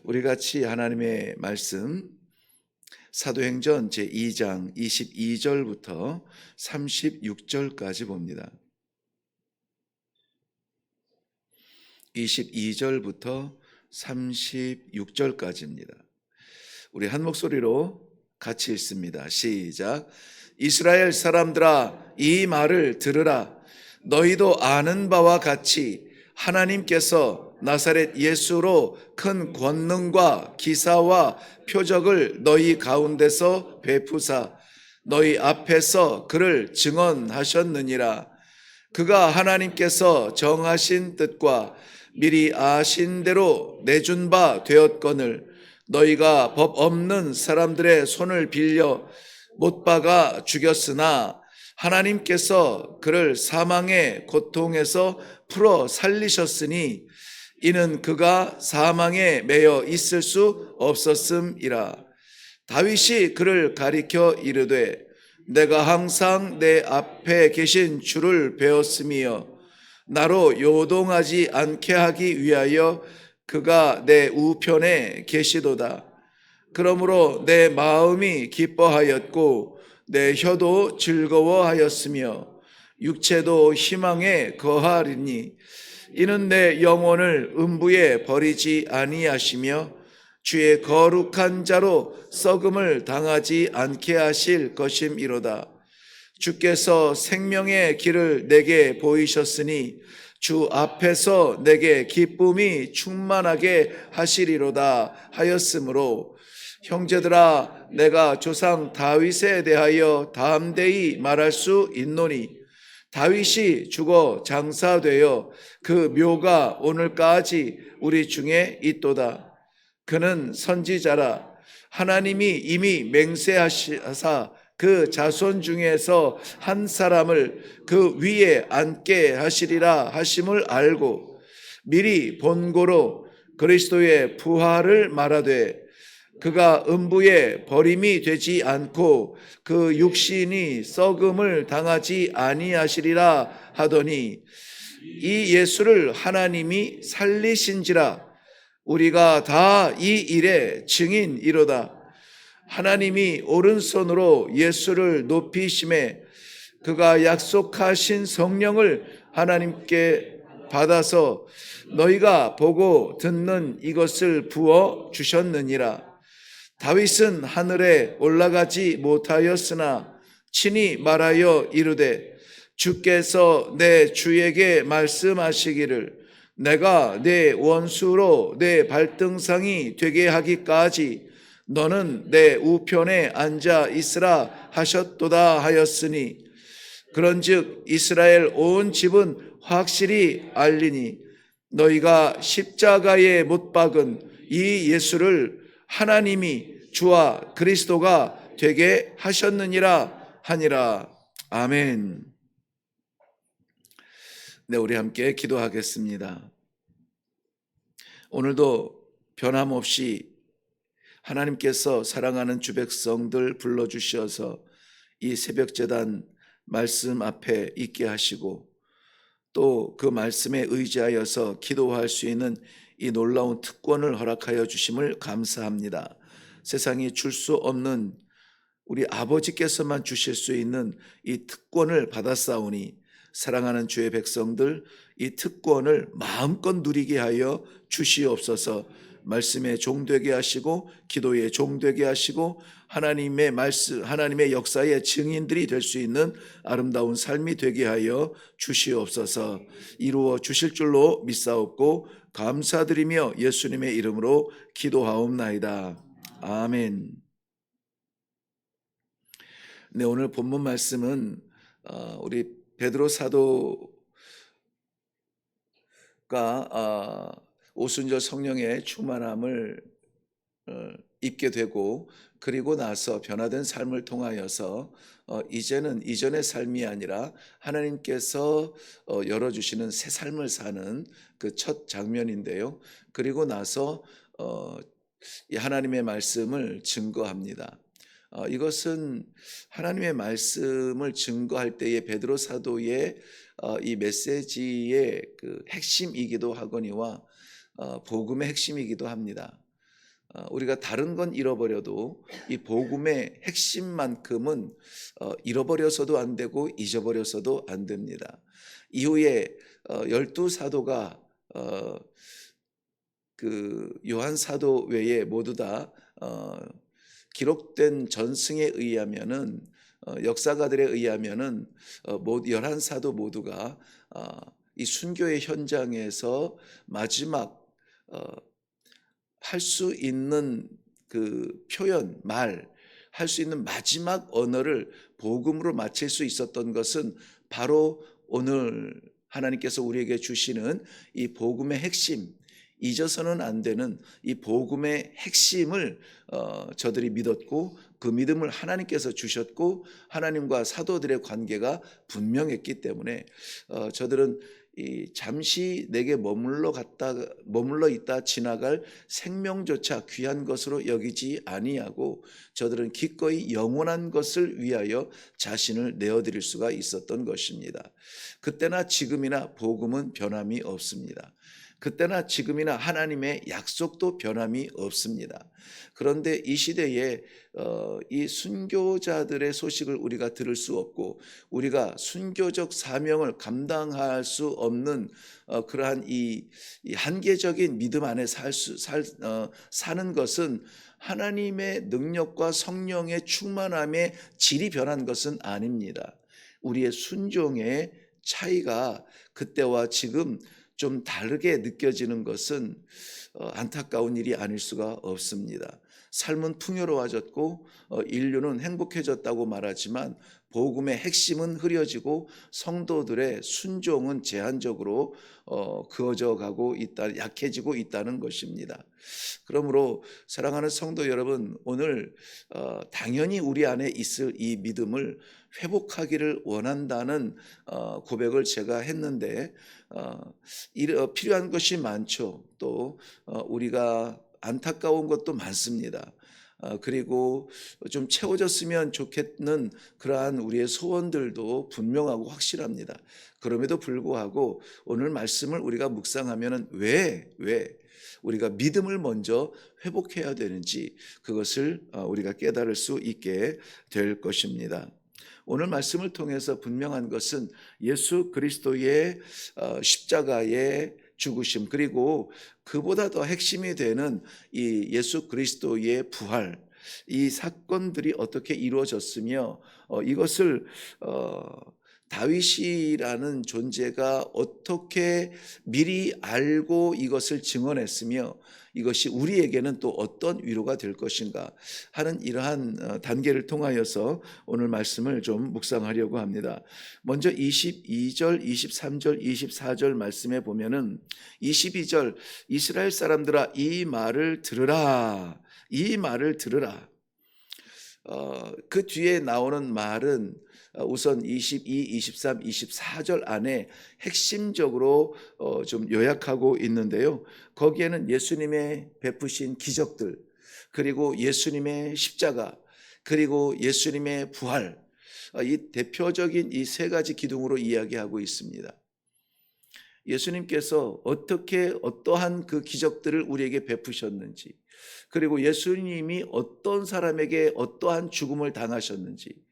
우리 같이 하나님의 말씀 사도행전 제2장 22절부터 36절까지 봅니다. 22절부터 36절까지입니다. 우리 한 목소리로 같이 읽습니다. 시작. 이스라엘 사람들아, 이 말을 들으라. 너희도 아는 바와 같이 하나님께서 나사렛 예수로 큰 권능과 기사와 표적을 너희 가운데서 베푸사 너희 앞에서 그를 증언하셨느니라. 그가 하나님께서 정하신 뜻과 미리 아신 대로 내준 바 되었거늘 너희가 법 없는 사람들의 손을 빌려 못 박아 죽였으나 하나님께서 그를 사망의 고통에서 풀어 살리셨으니 이는 그가 사망에 매여 있을 수 없었음이라. 다윗이 그를 가리켜 이르되 내가 항상 내 앞에 계신 주를 배웠으며 나로 요동하지 않게 하기 위하여 그가 내 우편에 계시도다. 그러므로 내 마음이 기뻐하였고 내 혀도 즐거워하였으며 육체도 희망에 거하리니 이는 내 영혼을 음부에 버리지 아니하시며 주의 거룩한 자로 썩음을 당하지 않게 하실 것임이로다. 주께서 생명의 길을 내게 보이셨으니 주 앞에서 내게 기쁨이 충만하게 하시리로다 하였으므로 형제들아, 내가 조상 다윗에 대하여 담대히 말할 수 있노니 다윗이 죽어 장사되어 그 묘가 오늘까지 우리 중에 있도다. 그는 선지자라. 하나님이 이미 맹세하사 그 자손 중에서 한 사람을 그 위에 앉게 하시리라 하심을 알고 미리 본고로 그리스도의 부활을 말하되 그가 음부에 버림이 되지 않고 그 육신이 썩음을 당하지 아니하시리라 하더니 이 예수를 하나님이 살리신지라. 우리가 다 이 일의 증인이로다. 하나님이 오른손으로 예수를 높이심에 그가 약속하신 성령을 하나님께 받아서 너희가 보고 듣는 이것을 부어 주셨느니라. 다윗은 하늘에 올라가지 못하였으나 친히 말하여 이르되 주께서 내 주에게 말씀하시기를 내가 내 원수로 내 발등상이 되게 하기까지 너는 내 우편에 앉아 있으라 하셨도다 하였으니 그런즉 이스라엘 온 집은 확실히 알리니 너희가 십자가에 못 박은 이 예수를 하나님이 주와 그리스도가 되게 하셨느니라 하니라. 아멘. 네, 우리 함께 기도하겠습니다. 오늘도 변함없이 하나님께서 사랑하는 주 백성들 불러주셔서 이 새벽제단 말씀 앞에 있게 하시고 또 그 말씀에 의지하여서 기도할 수 있는 이 놀라운 특권을 허락하여 주심을 감사합니다. 세상이 줄 수 없는 우리 아버지께서만 주실 수 있는 이 특권을 받았사오니 사랑하는 주의 백성들 이 특권을 마음껏 누리게 하여 주시옵소서. 말씀에 종되게 하시고 기도에 종되게 하시고 하나님의 말씀, 하나님의 역사의 증인들이 될 수 있는 아름다운 삶이 되게 하여 주시옵소서. 이루어 주실 줄로 믿사옵고 감사드리며 예수님의 이름으로 기도하옵나이다. 아멘. 네, 오늘 본문 말씀은 우리 베드로 사도가 오순절 성령의 충만함을 입게 되고 그리고 나서 변화된 삶을 통하여서 이제는 이전의 삶이 아니라 하나님께서 열어주시는 새 삶을 사는 그 첫 장면인데요. 그리고 나서 이 하나님의 말씀을 증거합니다. 이것은 하나님의 말씀을 증거할 때의 베드로 사도의 이 메시지의 그 핵심이기도 하거니와 복음의 핵심이기도 합니다. 우리가 다른 건 잃어버려도 이 복음의 핵심만큼은 잃어버려서도 안 되고 잊어버려서도 안 됩니다. 이후에 12사도가 그 요한 사도 외에 모두 다 기록된 전승에 의하면은 역사가들에 의하면은 모두 11사도 모두가 이 순교의 현장에서 마지막 할 수 있는 그 표현, 할 수 있는 마지막 언어를 복음으로 마칠 수 있었던 것은 바로 오늘 하나님께서 우리에게 주시는 이 복음의 핵심, 잊어서는 안 되는 이 복음의 핵심을 저들이 믿었고, 그 믿음을 하나님께서 주셨고, 하나님과 사도들의 관계가 분명했기 때문에 저들은 이 잠시 내게 머물러 있다 지나갈 생명조차 귀한 것으로 여기지 아니하고, 저들은 기꺼이 영원한 것을 위하여 자신을 내어드릴 수가 있었던 것입니다. 그때나 지금이나 복음은 변함이 없습니다. 그때나 지금이나 하나님의 약속도 변함이 없습니다. 그런데 이 시대에 이 순교자들의 소식을 우리가 들을 수 없고, 우리가 순교적 사명을 감당할 수 없는 그러한 이 한계적인 믿음 안에 사는 것은 하나님의 능력과 성령의 충만함의 질이 변한 것은 아닙니다. 우리의 순종의 차이가 그때와 지금 좀 다르게 느껴지는 것은 안타까운 일이 아닐 수가 없습니다. 삶은 풍요로워졌고 인류는 행복해졌다고 말하지만 복음의 핵심은 흐려지고 성도들의 순종은 제한적으로 그어져 가고 있다, 약해지고 있다는 것입니다. 그러므로 사랑하는 성도 여러분, 오늘 당연히 우리 안에 있을 이 믿음을 회복하기를 원한다는 고백을 제가 했는데, 필요한 것이 많죠. 또 우리가 안타까운 것도 많습니다. 그리고 좀 채워졌으면 좋겠는 그러한 우리의 소원들도 분명하고 확실합니다. 그럼에도 불구하고 오늘 말씀을 우리가 묵상하면 왜 우리가 믿음을 먼저 회복해야 되는지, 그것을 우리가 깨달을 수 있게 될 것입니다. 오늘 말씀을 통해서 분명한 것은 예수 그리스도의 십자가의 죽으심, 그리고 그보다 더 핵심이 되는 이 예수 그리스도의 부활, 이 사건들이 어떻게 이루어졌으며 이것을 다윗이라는 존재가 어떻게 미리 알고 이것을 증언했으며 이것이 우리에게는 또 어떤 위로가 될 것인가 하는 이러한 단계를 통하여서 오늘 말씀을 좀 묵상하려고 합니다. 먼저 22절, 23절, 24절 말씀에 보면은 22절, 이스라엘 사람들아 이 말을 들으라, 이 말을 들으라. 그 뒤에 나오는 말은 우선 22, 23, 24절 안에 핵심적으로 좀 요약하고 있는데요. 거기에는 예수님의 베푸신 기적들, 그리고 예수님의 십자가, 그리고 예수님의 부활, 이 대표적인 이 세 가지 기둥으로 이야기하고 있습니다. 예수님께서 어떻게 어떠한 그 기적들을 우리에게 베푸셨는지, 그리고 예수님이 어떤 사람에게 어떠한 죽음을 당하셨는지,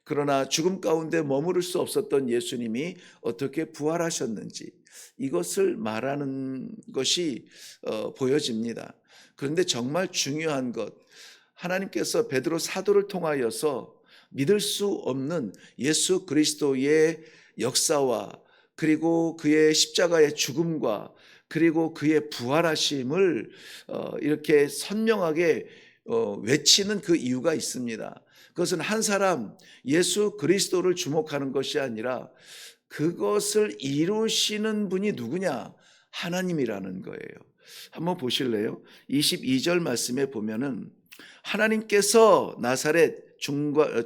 그러나 죽음 가운데 머무를 수 없었던 예수님이 어떻게 부활하셨는지, 이것을 말하는 것이 보여집니다. 그런데 정말 중요한 것, 하나님께서 베드로 사도를 통하여서 믿을 수 없는 예수 그리스도의 역사와, 그리고 그의 십자가의 죽음과, 그리고 그의 부활하심을 이렇게 선명하게 외치는 그 이유가 있습니다. 그것은 한 사람 예수 그리스도를 주목하는 것이 아니라 그것을 이루시는 분이 누구냐? 하나님이라는 거예요. 한번 보실래요? 22절 말씀에 보면은 하나님께서 나사렛,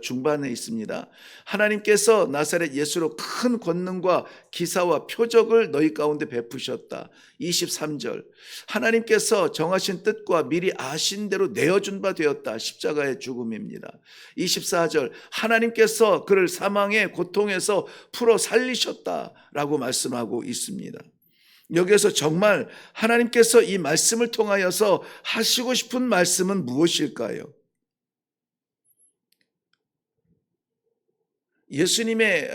중반에 있습니다. 하나님께서 나사렛 예수로 큰 권능과 기사와 표적을 너희 가운데 베푸셨다. 23절, 하나님께서 정하신 뜻과 미리 아신 대로 내어준 바 되었다. 십자가의 죽음입니다. 24절, 하나님께서 그를 사망의 고통에서 풀어 살리셨다라고 말씀하고 있습니다. 여기에서 정말 하나님께서 이 말씀을 통하여서 하시고 싶은 말씀은 무엇일까요? 예수님의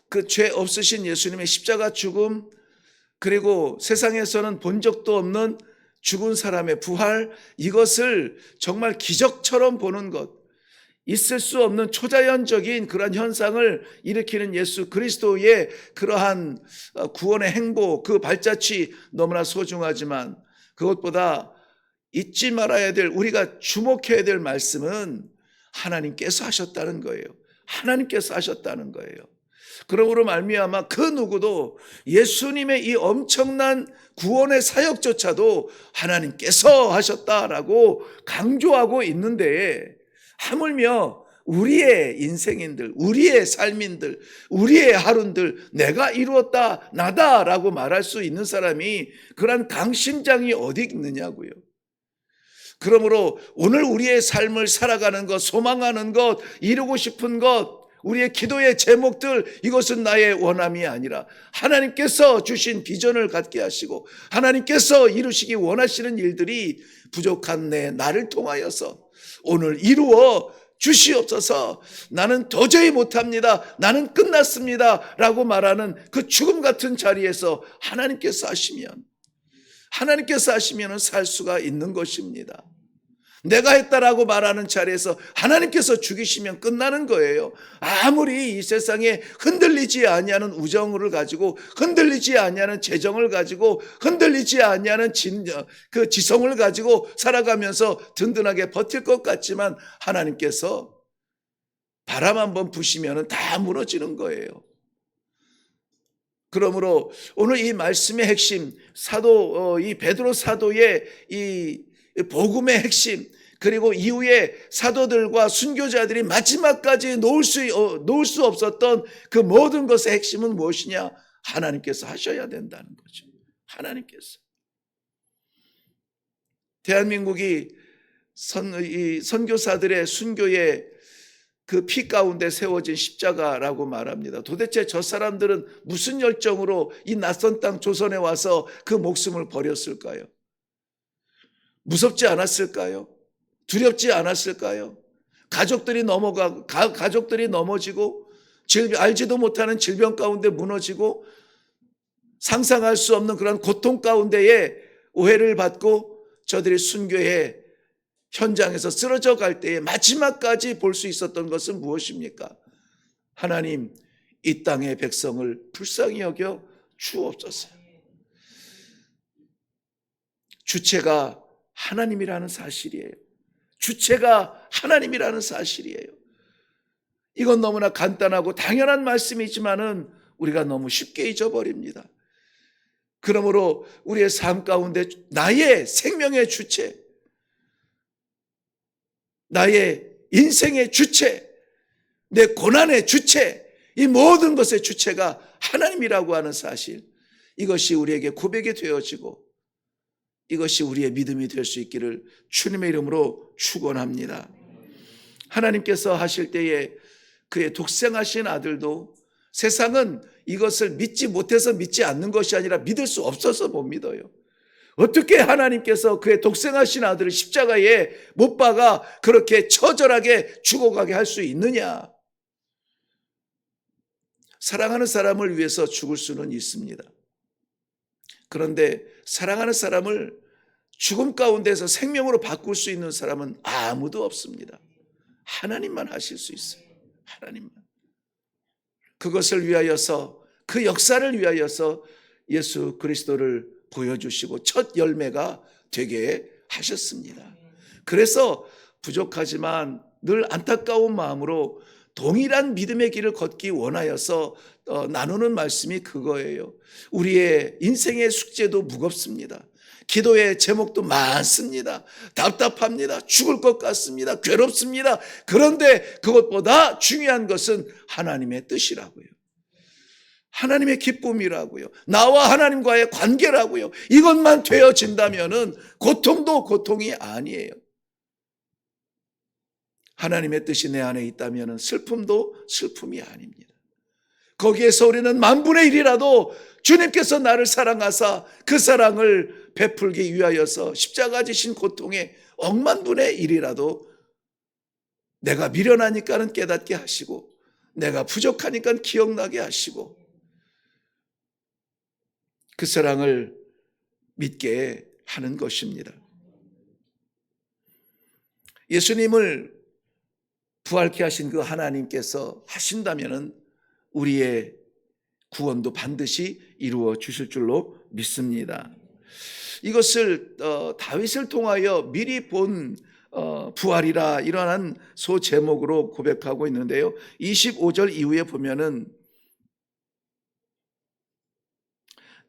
그 죄 없으신 예수님의 십자가 죽음, 그리고 세상에서는 본 적도 없는 죽은 사람의 부활, 이것을 정말 기적처럼 보는 것, 있을 수 없는 초자연적인 그런 현상을 일으키는 예수 그리스도의 그러한 구원의 행보, 그 발자취 너무나 소중하지만 그것보다 잊지 말아야 될, 우리가 주목해야 될 말씀은 하나님께서 하셨다는 거예요. 하나님께서 하셨다는 거예요. 그러므로 말미암아 그 누구도 예수님의 이 엄청난 구원의 사역조차도 하나님께서 하셨다라고 강조하고 있는데, 하물며 우리의 인생인들, 우리의 삶인들, 우리의 하루인들 내가 이루었다, 나다라고 말할 수 있는 사람이 그런 강심장이 어디 있느냐고요. 그러므로 오늘 우리의 삶을 살아가는 것, 소망하는 것, 이루고 싶은 것, 우리의 기도의 제목들, 이것은 나의 원함이 아니라 하나님께서 주신 비전을 갖게 하시고 하나님께서 이루시기 원하시는 일들이 부족한 나를 통하여서 오늘 이루어 주시옵소서. 나는 도저히 못합니다, 나는 끝났습니다 라고 말하는 그 죽음 같은 자리에서 하나님께서 하시면 살 수가 있는 것입니다. 내가 했다라고 말하는 자리에서 하나님께서 죽이시면 끝나는 거예요. 아무리 이 세상에 흔들리지 아니하는 우정을 가지고, 흔들리지 아니하는 재정을 가지고, 흔들리지 아니하는 그 지성을 가지고 살아가면서 든든하게 버틸 것 같지만 하나님께서 바람 한번 부시면 다 무너지는 거예요. 그러므로 오늘 이 말씀의 핵심, 이 베드로 사도의 이 복음의 핵심, 그리고 이후에 사도들과 순교자들이 마지막까지 놓을 수 없었던 그 모든 것의 핵심은 무엇이냐? 하나님께서 하셔야 된다는 거죠. 하나님께서. 대한민국이 선교사들의 순교의 그 피 가운데 세워진 십자가라고 말합니다. 도대체 저 사람들은 무슨 열정으로 이 낯선 땅 조선에 와서 그 목숨을 버렸을까요? 무섭지 않았을까요? 두렵지 않았을까요? 가족들이 넘어지고 알지도 못하는 질병 가운데 무너지고 상상할 수 없는 그런 고통 가운데에 오해를 받고 저들이 순교의 현장에서 쓰러져 갈 때에 마지막까지 볼 수 있었던 것은 무엇입니까? 하나님, 이 땅의 백성을 불쌍히 여겨 주옵소서. 주체가 하나님이라는 사실이에요. 주체가 하나님이라는 사실이에요. 이건 너무나 간단하고 당연한 말씀이지만은 우리가 너무 쉽게 잊어버립니다. 그러므로 우리의 삶 가운데 나의 생명의 주체, 나의 인생의 주체, 내 고난의 주체, 이 모든 것의 주체가 하나님이라고 하는 사실, 이것이 우리에게 고백이 되어지고 이것이 우리의 믿음이 될 수 있기를 주님의 이름으로 축원합니다. 하나님께서 하실 때에 그의 독생하신 아들도 세상은 이것을 믿지 못해서 믿지 않는 것이 아니라 믿을 수 없어서 못 믿어요. 어떻게 하나님께서 그의 독생하신 아들을 십자가에 못 박아 그렇게 처절하게 죽어가게 할 수 있느냐? 사랑하는 사람을 위해서 죽을 수는 있습니다. 그런데 사랑하는 사람을 죽음 가운데서 생명으로 바꿀 수 있는 사람은 아무도 없습니다. 하나님만 하실 수 있어요. 하나님만. 그것을 위하여서, 그 역사를 위하여서 예수 그리스도를 보여주시고 첫 열매가 되게 하셨습니다. 그래서 부족하지만 늘 안타까운 마음으로 동일한 믿음의 길을 걷기 원하여서 나누는 말씀이 그거예요. 우리의 인생의 숙제도 무겁습니다. 기도의 제목도 많습니다. 답답합니다. 죽을 것 같습니다. 괴롭습니다. 그런데 그것보다 중요한 것은 하나님의 뜻이라고요. 하나님의 기쁨이라고요. 나와 하나님과의 관계라고요. 이것만 되어진다면은 고통도 고통이 아니에요. 하나님의 뜻이 내 안에 있다면은 슬픔도 슬픔이 아닙니다. 거기에서 우리는 10,000분의 1이라도 주님께서 나를 사랑하사 그 사랑을 베풀기 위하여서 십자가 지신 고통의 억만분의 1이라도 내가 미련하니까는 깨닫게 하시고, 내가 부족하니까 기억나게 하시고, 그 사랑을 믿게 하는 것입니다. 예수님을 부활케 하신 그 하나님께서 하신다면 우리의 구원도 반드시 이루어 주실 줄로 믿습니다. 이것을 다윗을 통하여 미리 본 부활이라 이러한 소제목으로 고백하고 있는데요. 25절 이후에 보면은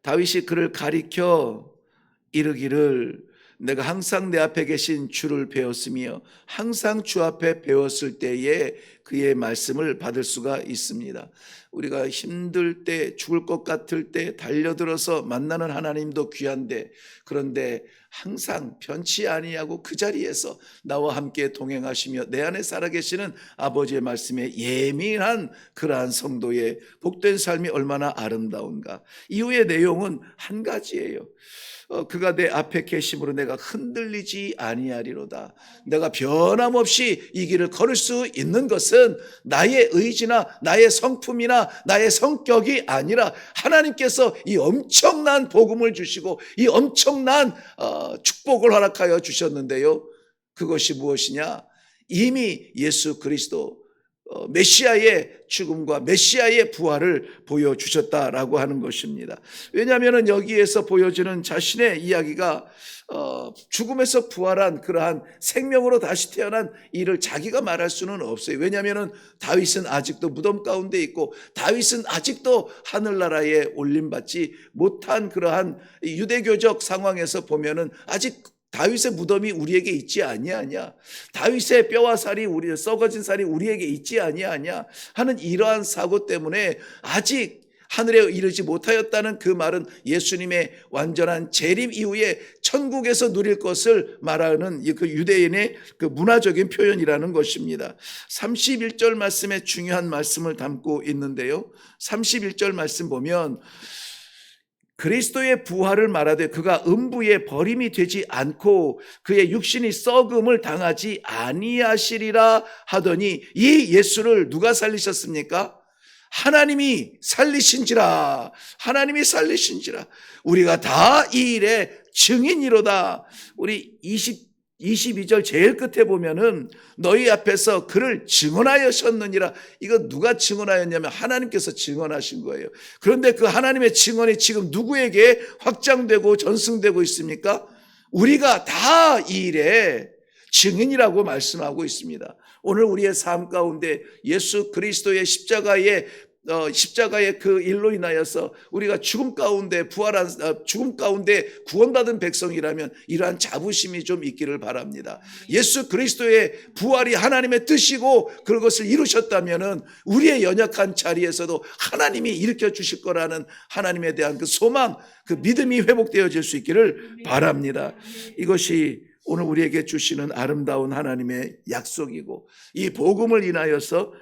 다윗이 그를 가리켜 이르기를 내가 항상 내 앞에 계신 주를 배웠으며 항상 주 앞에 배웠을 때에 그의 말씀을 받을 수가 있습니다. 우리가 힘들 때, 죽을 것 같을 때 달려들어서 만나는 하나님도 귀한데, 그런데 항상 변치 아니하고 그 자리에서 나와 함께 동행하시며 내 안에 살아계시는 아버지의 말씀에 예민한 그러한 성도의 복된 삶이 얼마나 아름다운가. 이후의 내용은 한 가지예요. 그가 내 앞에 계심으로 내가 흔들리지 아니하리로다. 내가 변함없이 이 길을 걸을 수 있는 것은 나의 의지나 나의 성품이나 나의 성격이 아니라 하나님께서 이 엄청난 복음을 주시고 이 엄청난 축복을 허락하여 주셨는데요. 그것이 무엇이냐? 이미 예수 그리스도 메시아의 죽음과 메시아의 부활을 보여주셨다라고 하는 것입니다. 왜냐하면 여기에서 보여지는 자신의 이야기가 죽음에서 부활한 그러한 생명으로 다시 태어난 이를 자기가 말할 수는 없어요. 왜냐하면 다윗은 아직도 무덤 가운데 있고 다윗은 아직도 하늘나라에 올림받지 못한 그러한 유대교적 상황에서 보면은 아직 다윗의 무덤이 우리에게 있지 아니하냐, 다윗의 뼈와 살이 썩어진 살이 우리에게 있지 아니하냐 하는 이러한 사고 때문에 아직 하늘에 이르지 못하였다는 그 말은 예수님의 완전한 재림 이후에 천국에서 누릴 것을 말하는 그 유대인의 그 문화적인 표현이라는 것입니다. 31절 말씀에 중요한 말씀을 담고 있는데요. 31절 말씀 보면 그리스도의 부활을 말하되 그가 음부에 버림이 되지 않고 그의 육신이 썩음을 당하지 아니하시리라 하더니 이 예수를 누가 살리셨습니까? 하나님이 살리신지라. 하나님이 살리신지라. 우리가 다 이 일의 증인이로다. 우리 22절 제일 끝에 보면은 너희 앞에서 그를 증언하였느니라. 이거 누가 증언하였냐면 하나님께서 증언하신 거예요. 그런데 그 하나님의 증언이 지금 누구에게 확장되고 전승되고 있습니까? 우리가 다 이 일의 증인이라고 말씀하고 있습니다. 오늘 우리의 삶 가운데 예수 그리스도의 십자가의 그 일로 인하여서 우리가 죽음 가운데 죽음 가운데 구원받은 백성이라면 이러한 자부심이 좀 있기를 바랍니다. 예수 그리스도의 부활이 하나님의 뜻이고 그것을 이루셨다면은 우리의 연약한 자리에서도 하나님이 일으켜 주실 거라는 하나님에 대한 그 소망, 그 믿음이 회복되어질 수 있기를 바랍니다. 이것이 오늘 우리에게 주시는 아름다운 하나님의 약속이고 이 복음을 인하여서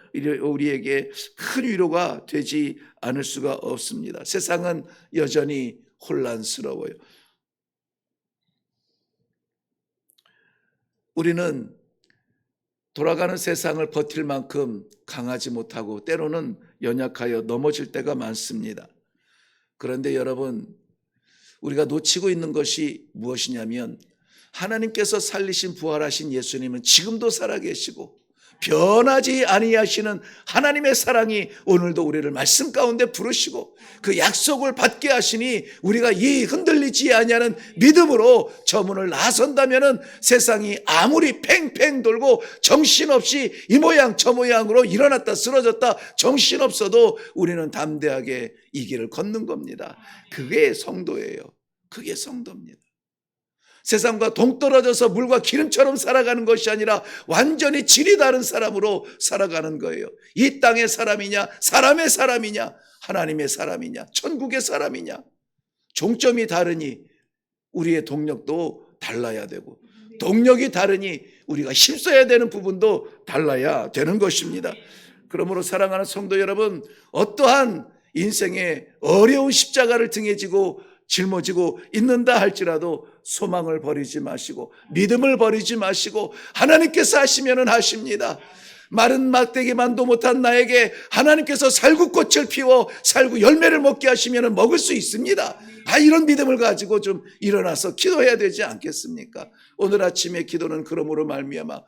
우리에게 큰 위로가 되지 않을 수가 없습니다. 세상은 여전히 혼란스러워요. 우리는 돌아가는 세상을 버틸 만큼 강하지 못하고 때로는 연약하여 넘어질 때가 많습니다. 그런데 여러분, 우리가 놓치고 있는 것이 무엇이냐면 하나님께서 살리신 부활하신 예수님은 지금도 살아계시고 변하지 아니하시는 하나님의 사랑이 오늘도 우리를 말씀 가운데 부르시고 그 약속을 받게 하시니 우리가 이 흔들리지 아니하는 믿음으로 저 문을 나선다면은 세상이 아무리 팽팽 돌고 정신없이 이 모양 저 모양으로 일어났다 쓰러졌다 정신없어도 우리는 담대하게 이 길을 걷는 겁니다. 그게 성도예요. 그게 성도입니다. 세상과 동떨어져서 물과 기름처럼 살아가는 것이 아니라 완전히 질이 다른 사람으로 살아가는 거예요. 이 땅의 사람이냐, 사람의 사람이냐, 하나님의 사람이냐, 천국의 사람이냐. 종점이 다르니 우리의 동력도 달라야 되고 동력이 다르니 우리가 힘써야 되는 부분도 달라야 되는 것입니다. 그러므로 사랑하는 성도 여러분, 어떠한 인생의 어려운 십자가를 등에 지고 짊어지고 있는다 할지라도 소망을 버리지 마시고 믿음을 버리지 마시고 하나님께서 하시면은 하십니다. 마른 막대기만도 못한 나에게 하나님께서 살구꽃을 피워 살구 열매를 먹게 하시면 먹을 수 있습니다. 이런 믿음을 가지고 좀 일어나서 기도해야 되지 않겠습니까? 오늘 아침의 기도는 그러므로 말미암아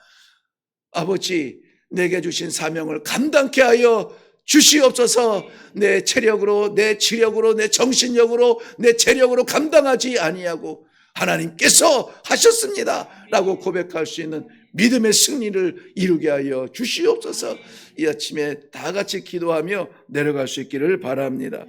아버지, 내게 주신 사명을 감당케 하여 주시옵소서. 내 체력으로, 내 지력으로, 내 정신력으로, 내 재력으로 감당하지 아니하고 하나님께서 하셨습니다 라고 고백할 수 있는 믿음의 승리를 이루게 하여 주시옵소서. 이 아침에 다 같이 기도하며 내려갈 수 있기를 바랍니다.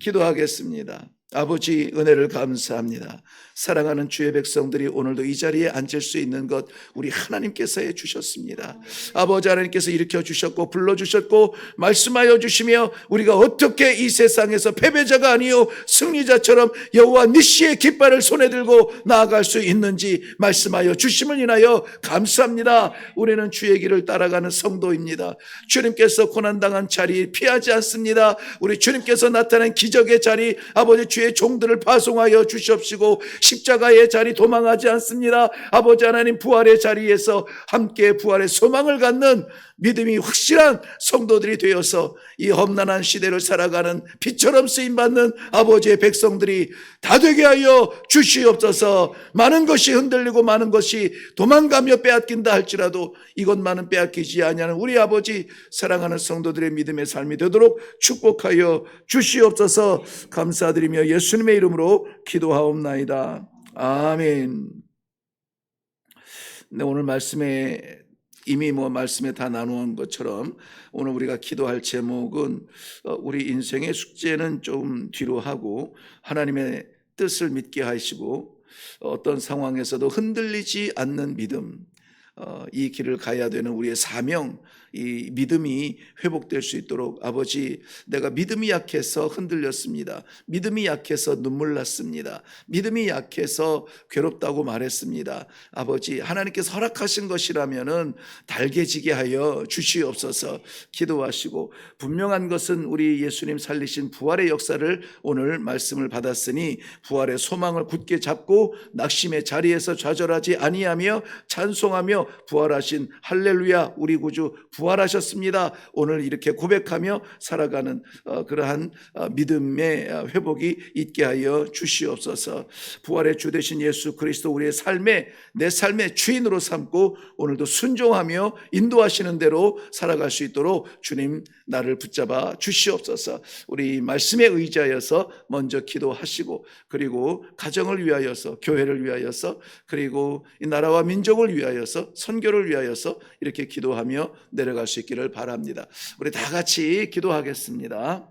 기도하겠습니다. 아버지, 은혜를 감사합니다. 사랑하는 주의 백성들이 오늘도 이 자리에 앉을 수 있는 것 우리 하나님께서 해주셨습니다. 아버지, 하나님께서 일으켜 주셨고 불러주셨고 말씀하여 주시며 우리가 어떻게 이 세상에서 패배자가 아니요 승리자처럼 여호와 니시의 깃발을 손에 들고 나아갈 수 있는지 말씀하여 주심을 인하여 감사합니다. 우리는 주의 길을 따라가는 성도입니다. 주님께서 고난당한 자리 피하지 않습니다. 우리 주님께서 나타낸 기적의 자리 아버지 주의 종들을 파송하여 주시옵시고 십자가의 자리 도망하지 않습니다. 아버지 하나님, 부활의 자리에서 함께 부활의 소망을 갖는 믿음이 확실한 성도들이 되어서 이 험난한 시대를 살아가는 빛처럼 쓰임받는 아버지의 백성들이 다 되게 하여 주시옵소서. 많은 것이 흔들리고 많은 것이 도망가며 빼앗긴다 할지라도 이것만은 빼앗기지 아니하는 우리 아버지, 사랑하는 성도들의 믿음의 삶이 되도록 축복하여 주시옵소서. 감사드리며 예수님의 이름으로 기도하옵나이다. 아멘. 네, 오늘 말씀에 이미 말씀에 다 나누은 것처럼 오늘 우리가 기도할 제목은 우리 인생의 숙제는 좀 뒤로 하고 하나님의 뜻을 믿게 하시고 어떤 상황에서도 흔들리지 않는 믿음, 이 길을 가야 되는 우리의 사명, 이 믿음이 회복될 수 있도록 아버지, 내가 믿음이 약해서 흔들렸습니다. 믿음이 약해서 눈물 났습니다. 믿음이 약해서 괴롭다고 말했습니다. 아버지, 하나님께서 허락하신 것이라면은 달개지게 하여 주시옵소서. 기도하시고 분명한 것은 우리 예수님 살리신 부활의 역사를 오늘 말씀을 받았으니 부활의 소망을 굳게 잡고 낙심의 자리에서 좌절하지 아니하며 찬송하며 부활하신 할렐루야 우리 구주 부활하셨습니다. 오늘 이렇게 고백하며 살아가는 그러한 믿음의 회복이 있게 하여 주시옵소서. 부활의 주 되신 예수 그리스도 우리의 삶에 내 삶의 주인으로 삼고 오늘도 순종하며 인도하시는 대로 살아갈 수 있도록 주님 나를 붙잡아 주시옵소서. 우리 말씀에 의지하여서 먼저 기도하시고 그리고 가정을 위하여서 교회를 위하여서 그리고 이 나라와 민족을 위하여서 선교를 위하여서 이렇게 기도하며 내려갈 수 있기를 바랍니다. 우리 다 같이 기도하겠습니다.